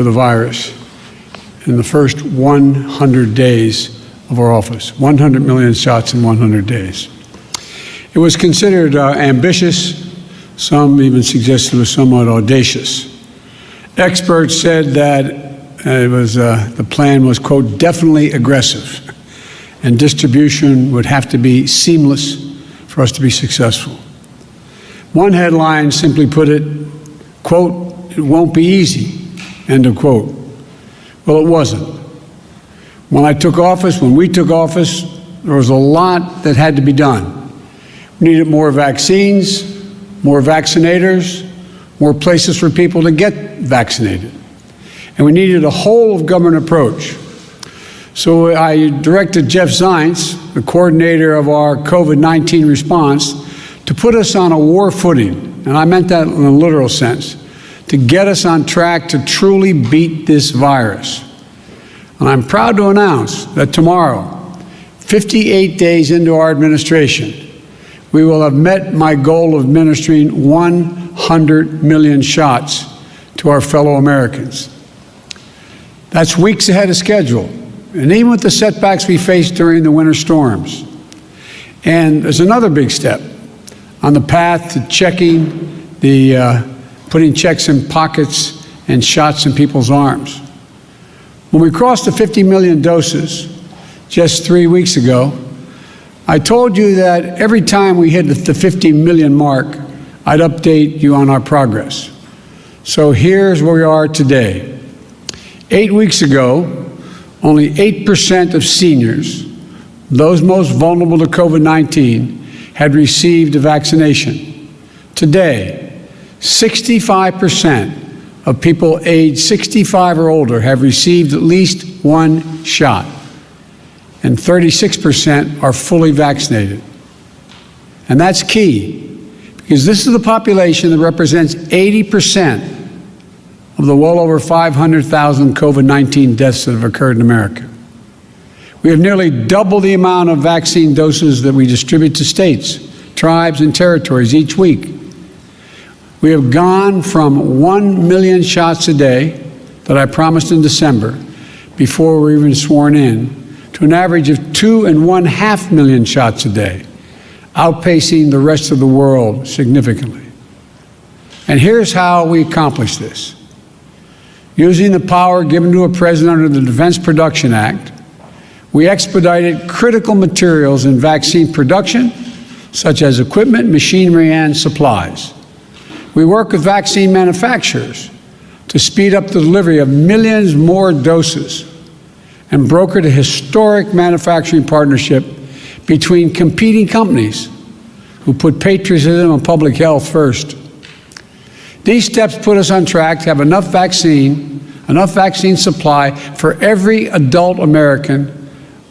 the virus in the first 100 days of our office. 100 million shots in 100 days. It was considered ambitious. Some even suggested it was somewhat audacious. Experts said that the plan was, quote, definitely aggressive, and distribution would have to be seamless for us to be successful. One headline simply put it, quote, it won't be easy, end of quote. Well, it wasn't. When we took office, there was a lot that had to be done. We needed more vaccines, more vaccinators, more places for people to get vaccinated. And we needed a whole-of-government approach. So I directed Jeff Zients, the coordinator of our COVID-19 response, to put us on a war footing, and I meant that in a literal sense, to get us on track to truly beat this virus. And I'm proud to announce that tomorrow, 58 days into our administration, we will have met my goal of administering 100 million shots to our fellow Americans. That's weeks ahead of schedule, and even with the setbacks we faced during the winter storms. And there's another big step on the path to putting checks in pockets and shots in people's arms. When we crossed the 50 million doses just 3 weeks ago, I told you that every time we hit the 50 million mark, I'd update you on our progress. So here's where we are today. 8 weeks ago, only 8% of seniors, those most vulnerable to COVID-19, had received a vaccination. Today, 65% of people aged 65 or older have received at least one shot, and 36% are fully vaccinated. And that's key, because this is the population that represents 80% of the well over 500,000 COVID-19 deaths that have occurred in America. We have nearly double the amount of vaccine doses that we distribute to states, tribes, and territories each week. We have gone from 1 million shots a day that I promised in December before we were even sworn in, to an average of 2.5 million shots a day, outpacing the rest of the world significantly. And here's how we accomplished this. Using the power given to a president under the Defense Production Act, we expedited critical materials in vaccine production, such as equipment, machinery, and supplies. We work with vaccine manufacturers to speed up the delivery of millions more doses, and brokered a historic manufacturing partnership between competing companies who put patriotism and public health first. These steps put us on track to have enough vaccine supply for every adult American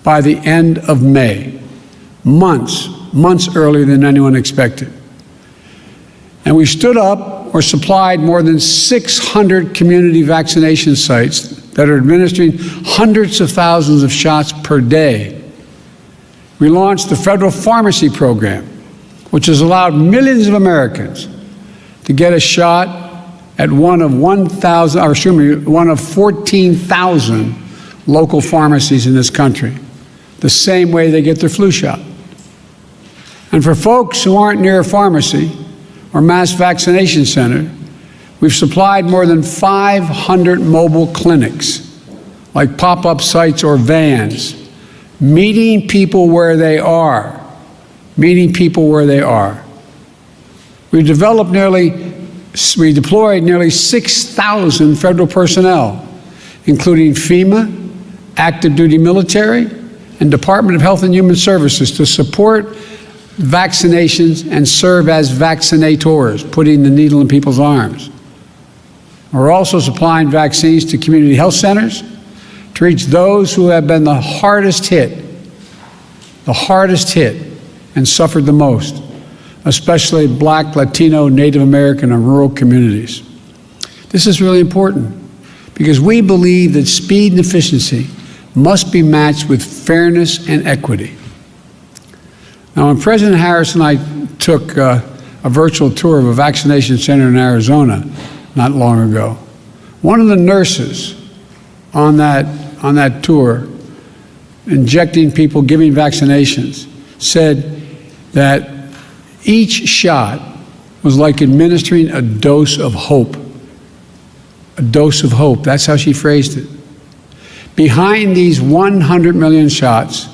by the end of May, months earlier than anyone expected. And we stood up or supplied more than 600 community vaccination sites that are administering hundreds of thousands of shots per day. We launched the Federal Pharmacy Program, which has allowed millions of Americans to get a shot at one of 14,000 local pharmacies in this country, the same way they get their flu shot. And for folks who aren't near a pharmacy or mass vaccination center, we've supplied more than 500 mobile clinics, like pop-up sites or vans, meeting people where they are. We deployed nearly 6,000 federal personnel, including FEMA, active duty military, and Department of Health and Human Services, to support vaccinations and serve as vaccinators, putting the needle in people's arms. We're also supplying vaccines to community health centers to reach those who have been the hardest hit and suffered the most, especially Black, Latino, Native American, and rural communities. This is really important because we believe that speed and efficiency must be matched with fairness and equity. Now, when President Harris and I took a virtual tour of a vaccination center in Arizona not long ago, One of the nurses on that tour, injecting people, giving vaccinations, said that each shot was like administering a dose of hope. A dose of hope. That's how she phrased it. Behind these 100 million shots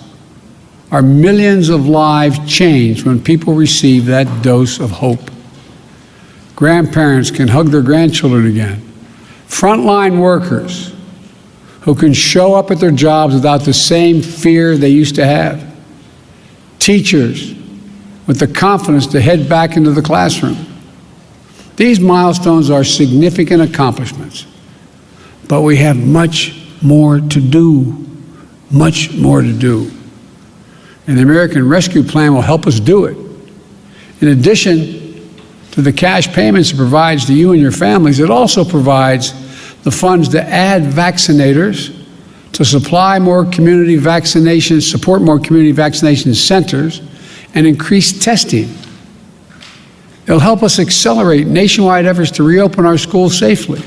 are millions of lives changed when people receive that dose of hope. Grandparents can hug their grandchildren again. Frontline workers who can show up at their jobs without the same fear they used to have. Teachers with the confidence to head back into the classroom. These milestones are significant accomplishments, but we have much more to do, much more to do. And the American Rescue Plan will help us do it. In addition to the cash payments it provides to you and your families, it also provides the funds to add vaccinators, to supply more community vaccinations, support more community vaccination centers, and increase testing. It'll help us accelerate nationwide efforts to reopen our schools safely.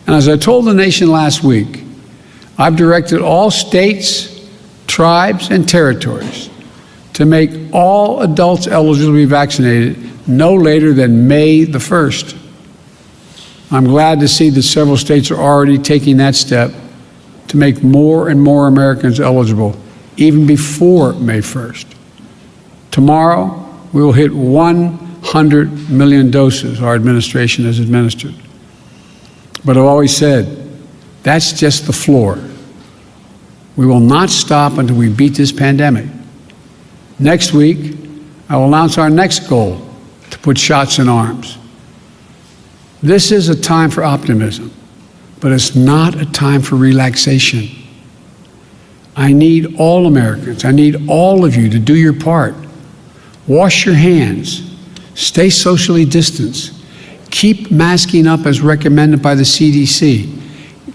And as I told the nation last week, I've directed all states, tribes, and territories to make all adults eligible to be vaccinated no later than May the 1st. I'm glad to see that several states are already taking that step to make more and more Americans eligible, even before May 1st. Tomorrow, we will hit 100 million doses our administration has administered. But I've always said, that's just the floor. We will not stop until we beat this pandemic. Next week, I will announce our next goal to put shots in arms. This is a time for optimism, but it's not a time for relaxation. I need all Americans, I need all of you to do your part. Wash your hands, stay socially distanced, keep masking up as recommended by the CDC,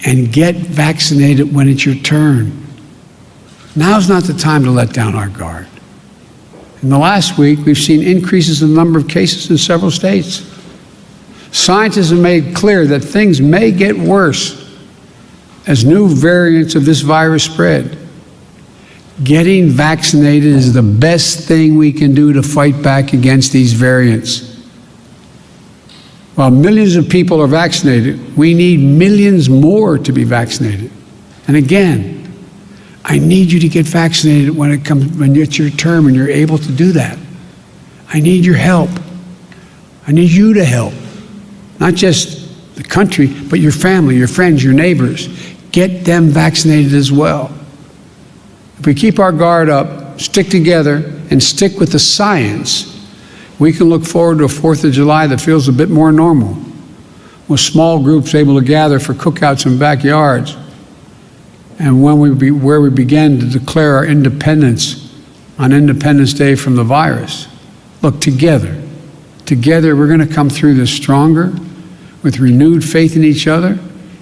and get vaccinated when it's your turn. Now's not the time to let down our guard. In the last week, we've seen increases in the number of cases in several states. Scientists have made clear that things may get worse as new variants of this virus spread. Getting vaccinated is the best thing we can do to fight back against these variants. While millions of people are vaccinated, we need millions more to be vaccinated. And again, I need you to get vaccinated when it's your term and you're able to do that. I need your help. I need you to help. Not just the country, but your family, your friends, your neighbors. Get them vaccinated as well. If we keep our guard up, stick together, and stick with the science, we can look forward to a 4th of July that feels a bit more normal, with small groups able to gather for cookouts in backyards, and where we begin to declare our independence on Independence Day from the virus. Look, together we're going to come through this stronger, with renewed faith in each other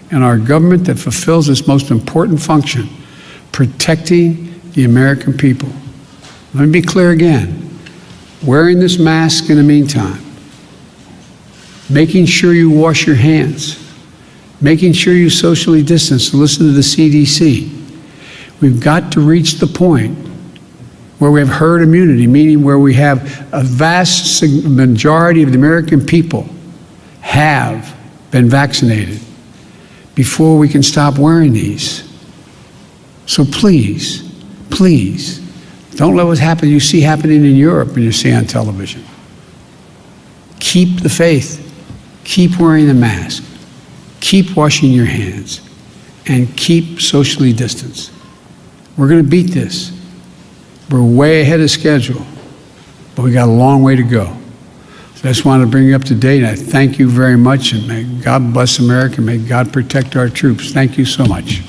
and our government that fulfills its most important function, protecting the American people. Let me be clear again. Wearing this mask in the meantime, making sure you wash your hands, making sure you socially distance, listen to the CDC. We've got to reach the point where we have herd immunity, meaning where we have a vast majority of the American people have been vaccinated before we can stop wearing these. So please, please, don't let what you see happening in Europe and you see on television. Keep the faith. Keep wearing the mask. Keep washing your hands. And keep socially distanced. We're going to beat this. We're way ahead of schedule, but we got a long way to go. So I just wanted to bring you up to date. I thank you very much, and may God bless America. May God protect our troops. Thank you so much.